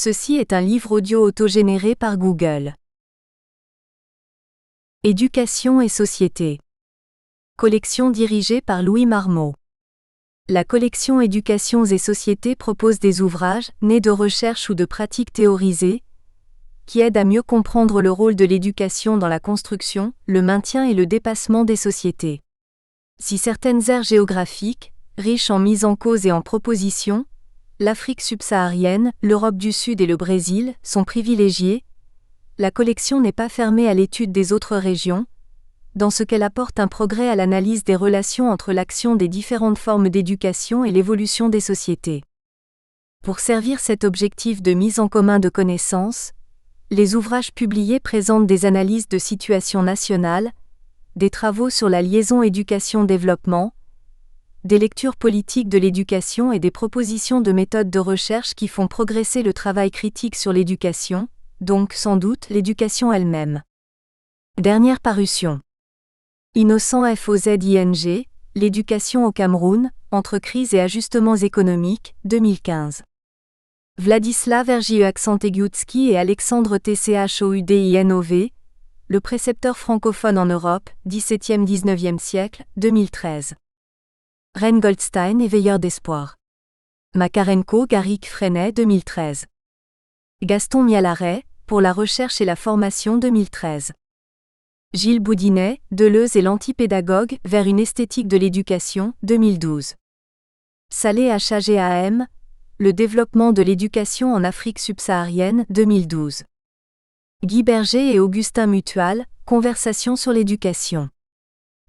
Ceci est un livre audio autogénéré par Google. Éducation et société. Collection dirigée par Louis Marmot. La collection Éducations et sociétés propose des ouvrages, nés de recherches ou de pratiques théorisées, qui aident à mieux comprendre le rôle de l'éducation dans la construction, le maintien et le dépassement des sociétés. Si certaines aires géographiques, riches en mises en cause et en propositions, l'Afrique subsaharienne, l'Europe du Sud et le Brésil, sont privilégiées, la collection n'est pas fermée à l'étude des autres régions, dans ce qu'elle apporte un progrès à l'analyse des relations entre l'action des différentes formes d'éducation et l'évolution des sociétés. Pour servir cet objectif de mise en commun de connaissances, les ouvrages publiés présentent des analyses de situation nationale, des travaux sur la liaison éducation-développement, des lectures politiques de l'éducation et des propositions de méthodes de recherche qui font progresser le travail critique sur l'éducation, donc sans doute l'éducation elle-même. Dernière parution. Innocent Fozing, L'éducation au Cameroun, entre crise et ajustements économiques, 2015. Vladislav Ergieux-Aksantegiutski et Alexandre Tchoudinov, Le précepteur francophone en Europe, 17e-19e siècle, 2013. Ren Goldstein, Éveilleur d'espoir. Makarenko, Garik Freinet, 2013. Gaston Mialaret, Pour la recherche et la formation, 2013. Gilles Boudinet, Deleuze et l'antipédagogue, vers une esthétique de l'éducation, 2012. Saleh Hagam, Le développement de l'éducation en Afrique subsaharienne, 2012. Guy Berger et Augustin Mutual, Conversation sur l'éducation.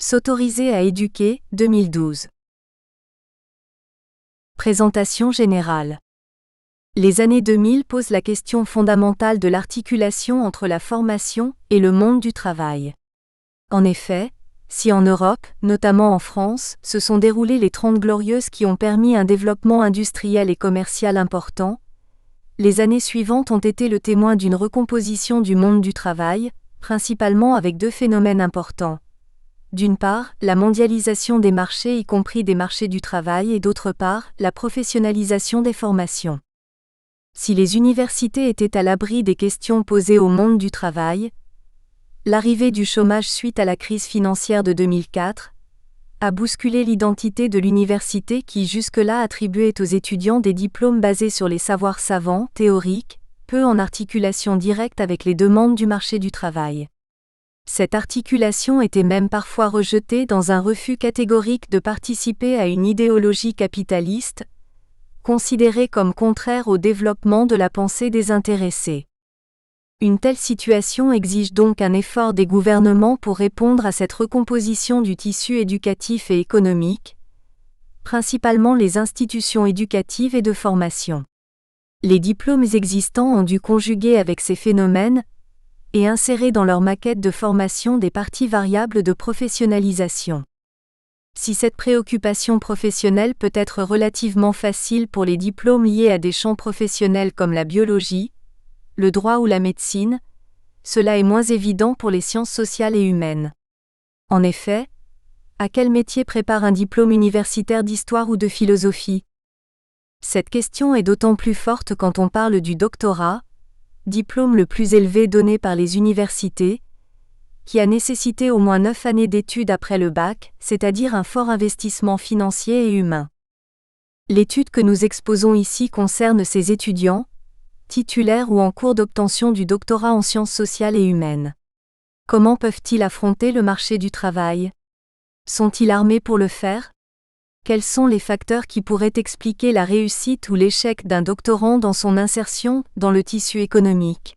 S'autoriser à éduquer, 2012. Présentation générale. Les années 2000 posent la question fondamentale de l'articulation entre la formation et le monde du travail. En effet, si en Europe, notamment en France, se sont déroulées les 30 Glorieuses qui ont permis un développement industriel et commercial important, les années suivantes ont été le témoin d'une recomposition du monde du travail, principalement avec deux phénomènes importants. D'une part, la mondialisation des marchés y compris des marchés du travail et d'autre part, la professionnalisation des formations. Si les universités étaient à l'abri des questions posées au monde du travail, l'arrivée du chômage suite à la crise financière de 2004 a bousculé l'identité de l'université qui jusque-là attribuait aux étudiants des diplômes basés sur les savoirs savants, théoriques, peu en articulation directe avec les demandes du marché du travail. Cette articulation était même parfois rejetée dans un refus catégorique de participer à une idéologie capitaliste, considérée comme contraire au développement de la pensée désintéressée. Une telle situation exige donc un effort des gouvernements pour répondre à cette recomposition du tissu éducatif et économique, principalement les institutions éducatives et de formation. Les diplômes existants ont dû conjuguer avec ces phénomènes, et insérer dans leur maquette de formation des parties variables de professionnalisation. Si cette préoccupation professionnelle peut être relativement facile pour les diplômes liés à des champs professionnels comme la biologie, le droit ou la médecine, cela est moins évident pour les sciences sociales et humaines. En effet, à quel métier prépare un diplôme universitaire d'histoire ou de philosophie ? Cette question est d'autant plus forte quand on parle du doctorat, diplôme le plus élevé donné par les universités, qui a nécessité au moins 9 années d'études après le bac, c'est-à-dire un fort investissement financier et humain. L'étude que nous exposons ici concerne ces étudiants, titulaires ou en cours d'obtention du doctorat en sciences sociales et humaines. Comment peuvent-ils affronter le marché du travail ? Sont-ils armés pour le faire ? Quels sont les facteurs qui pourraient expliquer la réussite ou l'échec d'un doctorant dans son insertion dans le tissu économique ?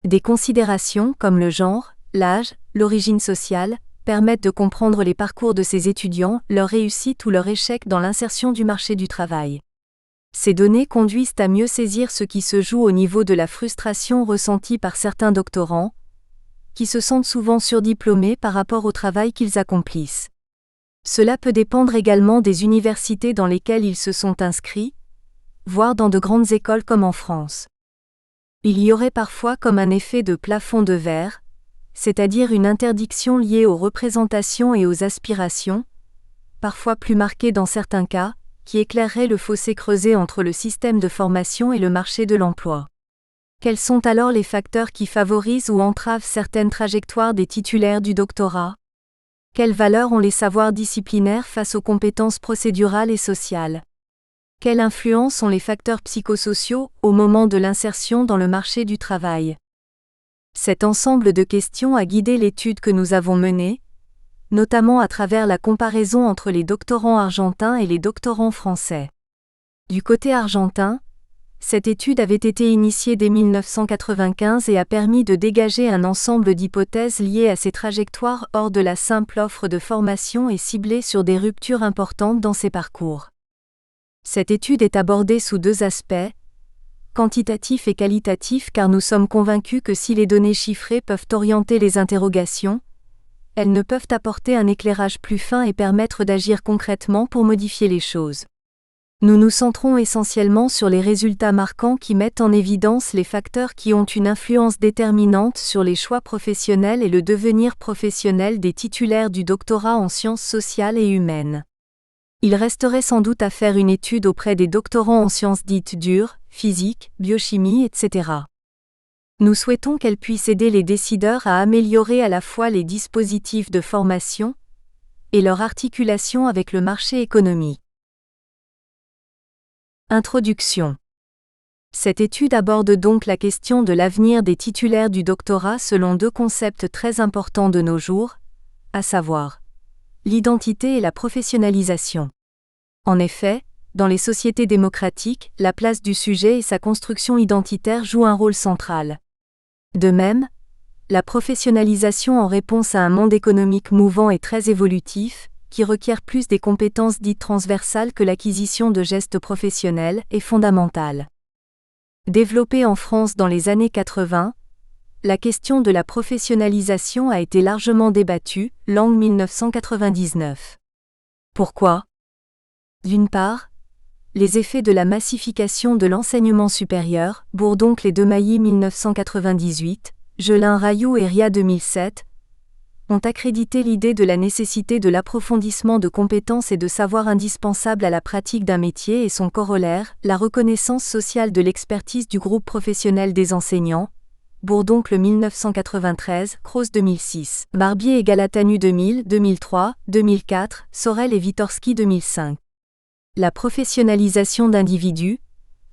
Des considérations comme le genre, l'âge, l'origine sociale, permettent de comprendre les parcours de ces étudiants, leur réussite ou leur échec dans l'insertion du marché du travail. Ces données conduisent à mieux saisir ce qui se joue au niveau de la frustration ressentie par certains doctorants, qui se sentent souvent surdiplômés par rapport au travail qu'ils accomplissent. Cela peut dépendre également des universités dans lesquelles ils se sont inscrits, voire dans de grandes écoles comme en France. Il y aurait parfois comme un effet de plafond de verre, c'est-à-dire une interdiction liée aux représentations et aux aspirations, parfois plus marquée dans certains cas, qui éclairerait le fossé creusé entre le système de formation et le marché de l'emploi. Quels sont alors les facteurs qui favorisent ou entravent certaines trajectoires des titulaires du doctorat? Quelle valeur ont les savoirs disciplinaires face aux compétences procédurales et sociales? Quelle influence ont les facteurs psychosociaux au moment de l'insertion dans le marché du travail? Cet ensemble de questions a guidé l'étude que nous avons menée, notamment à travers la comparaison entre les doctorants argentins et les doctorants français. Du côté argentin, cette étude avait été initiée dès 1995 et a permis de dégager un ensemble d'hypothèses liées à ces trajectoires hors de la simple offre de formation et ciblée sur des ruptures importantes dans ces parcours. Cette étude est abordée sous deux aspects, quantitatif et qualitatif, car nous sommes convaincus que si les données chiffrées peuvent orienter les interrogations, elles ne peuvent apporter un éclairage plus fin et permettre d'agir concrètement pour modifier les choses. Nous nous centrons essentiellement sur les résultats marquants qui mettent en évidence les facteurs qui ont une influence déterminante sur les choix professionnels et le devenir professionnel des titulaires du doctorat en sciences sociales et humaines. Il resterait sans doute à faire une étude auprès des doctorants en sciences dites dures, physique, biochimie, etc. Nous souhaitons qu'elle puisse aider les décideurs à améliorer à la fois les dispositifs de formation et leur articulation avec le marché économique. Introduction. Cette étude aborde donc la question de l'avenir des titulaires du doctorat selon deux concepts très importants de nos jours, à savoir l'identité et la professionnalisation. En effet, dans les sociétés démocratiques, la place du sujet et sa construction identitaire jouent un rôle central. De même, la professionnalisation en réponse à un monde économique mouvant et très évolutif, qui requiert plus des compétences dites transversales que l'acquisition de gestes professionnels, est fondamentale. Développée en France dans les années 80, la question de la professionnalisation a été largement débattue, Lang 1999. Pourquoi? D'une part, les effets de la massification de l'enseignement supérieur, Bourdoncle et Demailly 1998, Gelin Rayou et Ria 2007, ont accrédité l'idée de la nécessité de l'approfondissement de compétences et de savoirs indispensables à la pratique d'un métier et son corollaire, la reconnaissance sociale de l'expertise du groupe professionnel des enseignants, Bourdoncle 1993, Croce 2006, Barbier et Galatanu 2000, 2003, 2004, Sorel et Witorski 2005. La professionnalisation d'individus,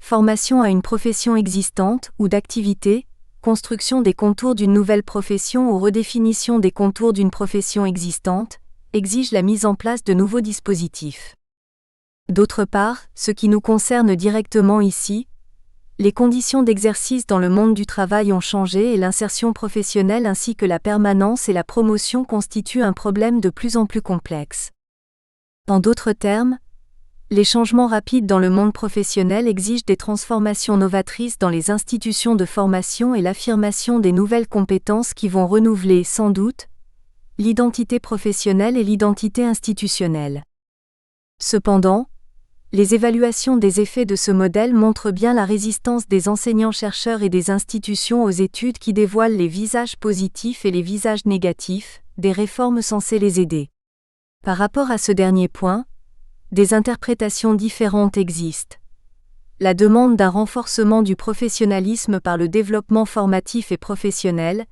formation à une profession existante ou d'activité, construction des contours d'une nouvelle profession ou redéfinition des contours d'une profession existante, exige la mise en place de nouveaux dispositifs. D'autre part, ce qui nous concerne directement ici, les conditions d'exercice dans le monde du travail ont changé et l'insertion professionnelle ainsi que la permanence et la promotion constituent un problème de plus en plus complexe. En d'autres termes, les changements rapides dans le monde professionnel exigent des transformations novatrices dans les institutions de formation et l'affirmation des nouvelles compétences qui vont renouveler, sans doute, l'identité professionnelle et l'identité institutionnelle. Cependant, les évaluations des effets de ce modèle montrent bien la résistance des enseignants-chercheurs et des institutions aux études qui dévoilent les visages positifs et les visages négatifs des réformes censées les aider. Par rapport à ce dernier point, des interprétations différentes existent. La demande d'un renforcement du professionnalisme par le développement formatif et professionnel,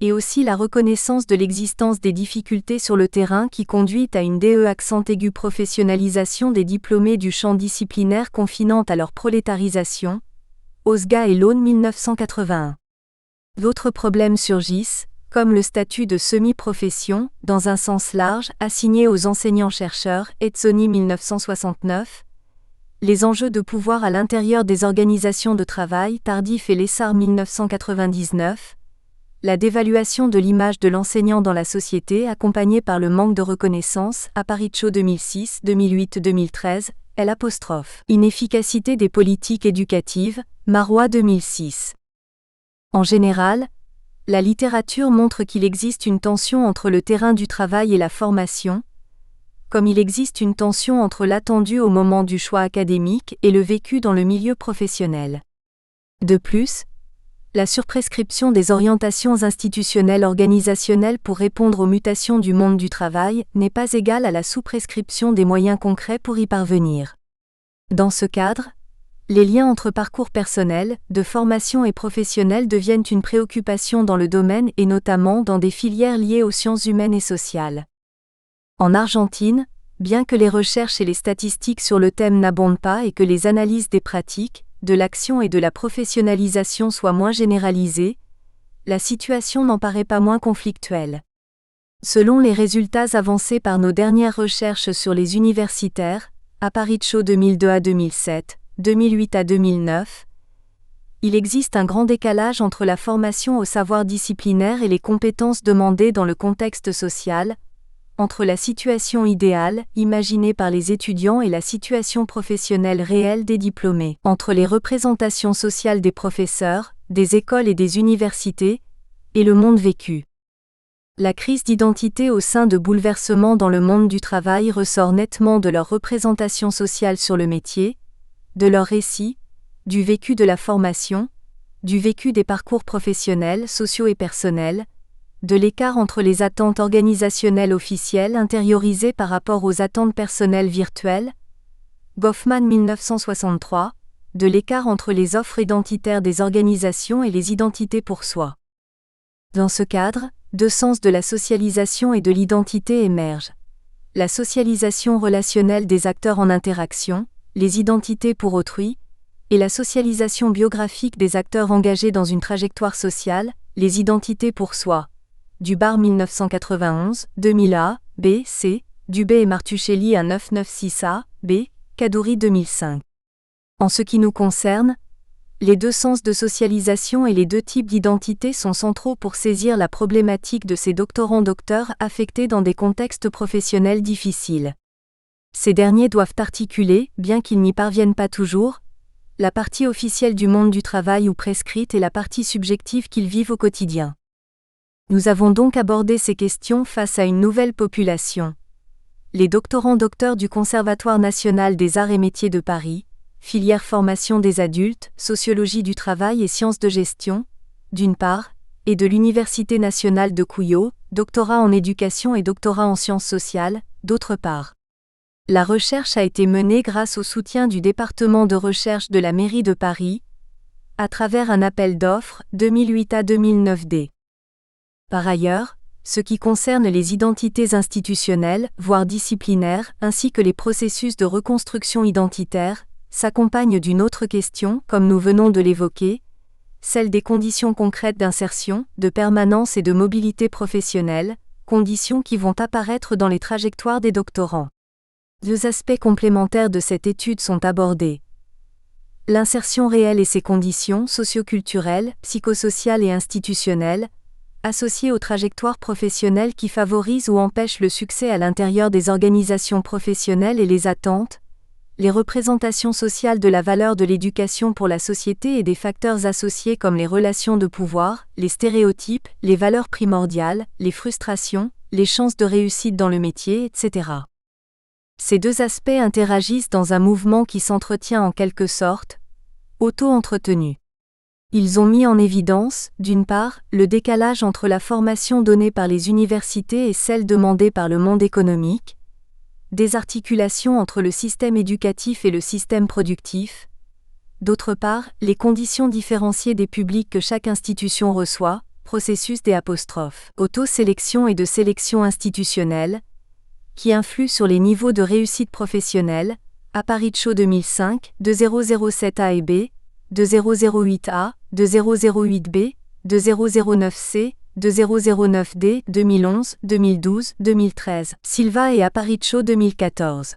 et aussi la reconnaissance de l'existence des difficultés sur le terrain qui conduit à une accent aigu professionnalisation des diplômés du champ disciplinaire confinant à leur prolétarisation, Osga et Laune 1981. D'autres problèmes surgissent, comme le statut de semi-profession, dans un sens large, assigné aux enseignants-chercheurs, Etzoni 1969, les enjeux de pouvoir à l'intérieur des organisations de travail, Tardif et Lessard 1999, la dévaluation de l'image de l'enseignant dans la société accompagnée par le manque de reconnaissance, Aparicio 2006, 2008, 2013, inefficacité des politiques éducatives, Marois 2006. En général, la littérature montre qu'il existe une tension entre le terrain du travail et la formation, comme il existe une tension entre l'attendu au moment du choix académique et le vécu dans le milieu professionnel. De plus, la surprescription des orientations institutionnelles organisationnelles pour répondre aux mutations du monde du travail n'est pas égale à la sous-prescription des moyens concrets pour y parvenir. Dans ce cadre, les liens entre parcours personnels, de formation et professionnels deviennent une préoccupation dans le domaine et notamment dans des filières liées aux sciences humaines et sociales. En Argentine, bien que les recherches et les statistiques sur le thème n'abondent pas et que les analyses des pratiques, de l'action et de la professionnalisation soient moins généralisées, la situation n'en paraît pas moins conflictuelle. Selon les résultats avancés par nos dernières recherches sur les universitaires, Aparicio 2002 à 2007, 2008 à 2009, il existe un grand décalage entre la formation au savoir disciplinaire et les compétences demandées dans le contexte social, entre la situation idéale, imaginée par les étudiants et la situation professionnelle réelle des diplômés, entre les représentations sociales des professeurs, des écoles et des universités, et le monde vécu. La crise d'identité au sein de bouleversements dans le monde du travail ressort nettement de leur représentation sociale sur le métier, de leur récit, du vécu de la formation, du vécu des parcours professionnels, sociaux et personnels, de l'écart entre les attentes organisationnelles officielles intériorisées par rapport aux attentes personnelles virtuelles, Goffman 1963, de l'écart entre les offres identitaires des organisations et les identités pour soi. Dans ce cadre, deux sens de la socialisation et de l'identité émergent. La socialisation relationnelle des acteurs en interaction, les identités pour autrui, et la socialisation biographique des acteurs engagés dans une trajectoire sociale, les identités pour soi. Dubar 1991, 2000A, B, C, Dubé et Martuchelli à 996A, B, Kaddouri 2005. En ce qui nous concerne, les deux sens de socialisation et les deux types d'identité sont centraux pour saisir la problématique de ces doctorants-docteurs affectés dans des contextes professionnels difficiles. Ces derniers doivent articuler, bien qu'ils n'y parviennent pas toujours, la partie officielle du monde du travail ou prescrite et la partie subjective qu'ils vivent au quotidien. Nous avons donc abordé ces questions face à une nouvelle population. Les doctorants-docteurs du Conservatoire national des arts et métiers de Paris, filière formation des adultes, sociologie du travail et sciences de gestion, d'une part, et de l'Université nationale de Cuyo, doctorat en éducation et doctorat en sciences sociales, d'autre part. La recherche a été menée grâce au soutien du département de recherche de la mairie de Paris, à travers un appel d'offres 2008 à 2009D. Par ailleurs, ce qui concerne les identités institutionnelles, voire disciplinaires, ainsi que les processus de reconstruction identitaire, s'accompagne d'une autre question, comme nous venons de l'évoquer, celle des conditions concrètes d'insertion, de permanence et de mobilité professionnelle, conditions qui vont apparaître dans les trajectoires des doctorants. Deux aspects complémentaires de cette étude sont abordés. L'insertion réelle et ses conditions socioculturelles, psychosociales et institutionnelles, associées aux trajectoires professionnelles qui favorisent ou empêchent le succès à l'intérieur des organisations professionnelles et les attentes, les représentations sociales de la valeur de l'éducation pour la société et des facteurs associés comme les relations de pouvoir, les stéréotypes, les valeurs primordiales, les frustrations, les chances de réussite dans le métier, etc. Ces deux aspects interagissent dans un mouvement qui s'entretient en quelque sorte, auto-entretenu. Ils ont mis en évidence, d'une part, le décalage entre la formation donnée par les universités et celle demandée par le monde économique, des articulations entre le système éducatif et le système productif, d'autre part, les conditions différenciées des publics que chaque institution reçoit, processus des apostrophes, auto-sélection et de sélection institutionnelle, qui influent sur les niveaux de réussite professionnelle, Aparicio 2005, 2007A et B, 2008A, 2008B, 2009C, 2009D, 2011, 2012, 2013, Silva et Aparicio 2014.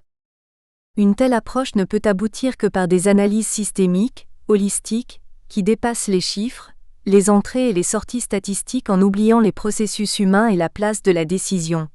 Une telle approche ne peut aboutir que par des analyses systémiques, holistiques, qui dépassent les chiffres, les entrées et les sorties statistiques en oubliant les processus humains et la place de la décision.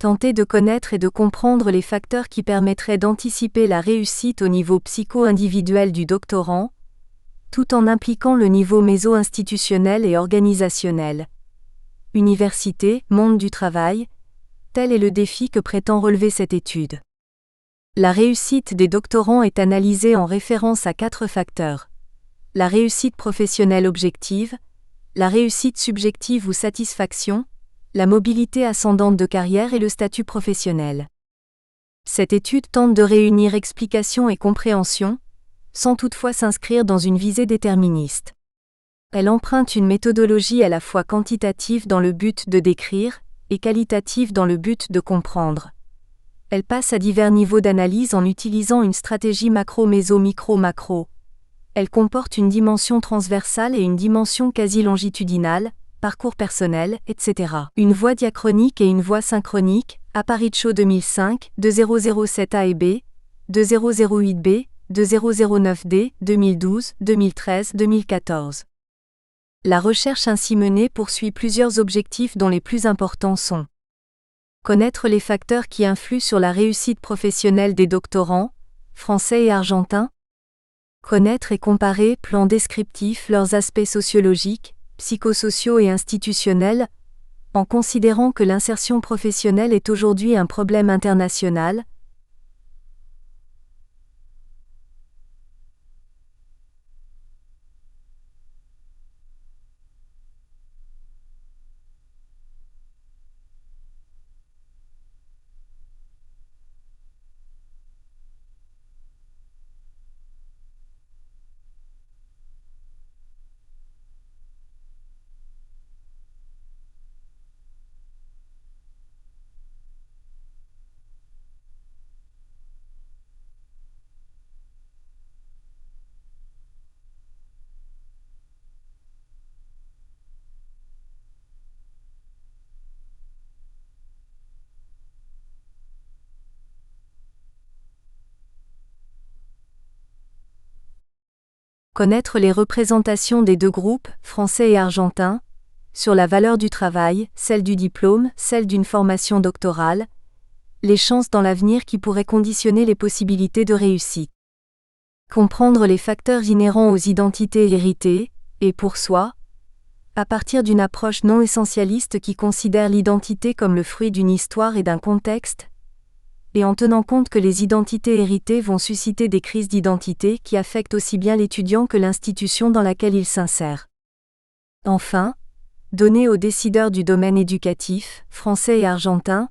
Tenter de connaître et de comprendre les facteurs qui permettraient d'anticiper la réussite au niveau psycho-individuel du doctorant, tout en impliquant le niveau méso-institutionnel et organisationnel. Université, monde du travail, tel est le défi que prétend relever cette étude. La réussite des doctorants est analysée en référence à 4 facteurs. La réussite professionnelle objective, la réussite subjective ou satisfaction, la mobilité ascendante de carrière et le statut professionnel. Cette étude tente de réunir explication et compréhension, sans toutefois s'inscrire dans une visée déterministe. Elle emprunte une méthodologie à la fois quantitative dans le but de décrire, et qualitative dans le but de comprendre. Elle passe à divers niveaux d'analyse en utilisant une stratégie macro-méso-micro-macro. Elle comporte une dimension transversale et une dimension quasi-longitudinale, parcours personnel, etc. Une voie diachronique et une voie synchronique, Aparicio 2005, 2007A et B, 2008B, 2009D, 2012, 2013, 2014. La recherche ainsi menée poursuit plusieurs objectifs dont les plus importants sont: connaître les facteurs qui influent sur la réussite professionnelle des doctorants, français et argentins. Connaître et comparer, plan descriptif, leurs aspects sociologiques, psychosociaux et institutionnels, en considérant que l'insertion professionnelle est aujourd'hui un problème international. Connaître les représentations des 2 groupes, français et argentins, sur la valeur du travail, celle du diplôme, celle d'une formation doctorale, les chances dans l'avenir qui pourraient conditionner les possibilités de réussite. Comprendre les facteurs inhérents aux identités héritées, et pour soi, à partir d'une approche non essentialiste qui considère l'identité comme le fruit d'une histoire et d'un contexte, et en tenant compte que les identités héritées vont susciter des crises d'identité qui affectent aussi bien l'étudiant que l'institution dans laquelle il s'insère. Enfin, donner aux décideurs du domaine éducatif, français et argentin,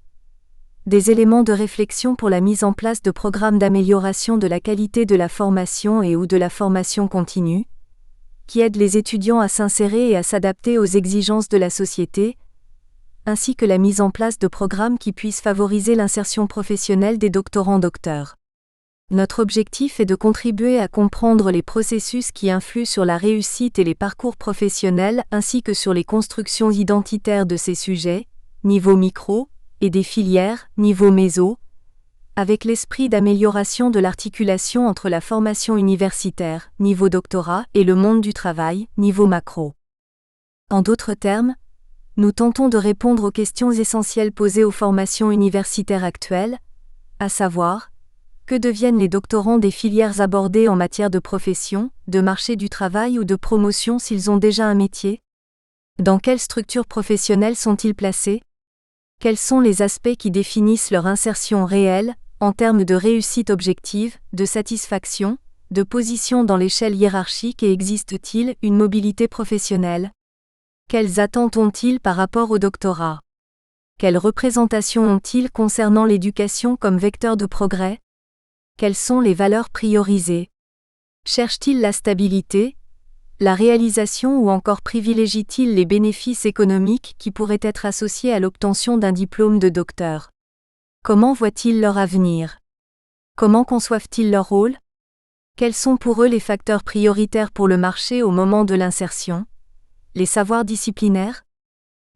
des éléments de réflexion pour la mise en place de programmes d'amélioration de la qualité de la formation et ou de la formation continue, qui aident les étudiants à s'insérer et à s'adapter aux exigences de la société, ainsi que la mise en place de programmes qui puissent favoriser l'insertion professionnelle des doctorants-docteurs. Notre objectif est de contribuer à comprendre les processus qui influent sur la réussite et les parcours professionnels ainsi que sur les constructions identitaires de ces sujets, niveau micro, et des filières, niveau méso, avec l'esprit d'amélioration de l'articulation entre la formation universitaire, niveau doctorat, et le monde du travail, niveau macro. En d'autres termes, nous tentons de répondre aux questions essentielles posées aux formations universitaires actuelles, à savoir, que deviennent les doctorants des filières abordées en matière de profession, de marché du travail ou de promotion s'ils ont déjà un métier? Dans quelles structures professionnelles sont-ils placés? Quels sont les aspects qui définissent leur insertion réelle, en termes de réussite objective, de satisfaction, de position dans l'échelle hiérarchique et existe-t-il une mobilité professionnelle? Quelles attentes ont-ils par rapport au doctorat? Quelle représentation ont-ils concernant l'éducation comme vecteur de progrès? Quelles sont les valeurs priorisées? Cherchent-ils la stabilité, la réalisation ou encore privilégient-ils les bénéfices économiques qui pourraient être associés à l'obtention d'un diplôme de docteur? Comment voient-ils leur avenir? Comment conçoivent-ils leur rôle? Quels sont pour eux les facteurs prioritaires pour le marché au moment de l'insertion? Les savoirs disciplinaires?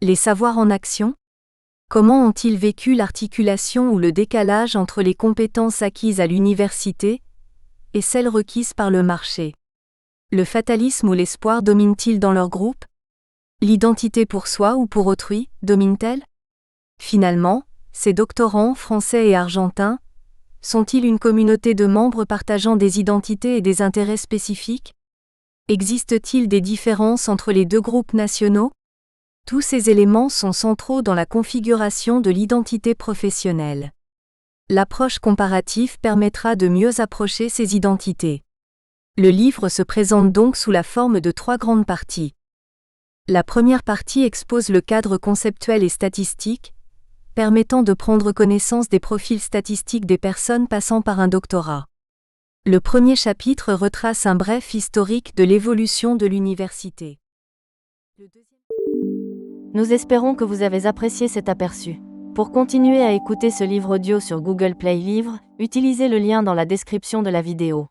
Les savoirs en action? Comment ont-ils vécu l'articulation ou le décalage entre les compétences acquises à l'université et celles requises par le marché? Le fatalisme ou l'espoir domine-t-il dans leur groupe? L'identité pour soi ou pour autrui, domine-t-elle? Finalement, Ces doctorants français et argentins sont-ils une communauté de membres partageant des identités et des intérêts spécifiques? Existe-t-il des différences entre les deux groupes nationaux? Tous ces éléments sont centraux dans la configuration de l'identité professionnelle. L'approche comparative permettra de mieux approcher ces identités. Le livre se présente donc sous la forme de 3 grandes parties. La première partie expose le cadre conceptuel et statistique, permettant de prendre connaissance des profils statistiques des personnes passant par un doctorat. Le premier chapitre retrace un bref historique de l'évolution de l'université. Nous espérons que vous avez apprécié cet aperçu. Pour continuer à écouter ce livre audio sur Google Play Livres, utilisez le lien dans la description de la vidéo.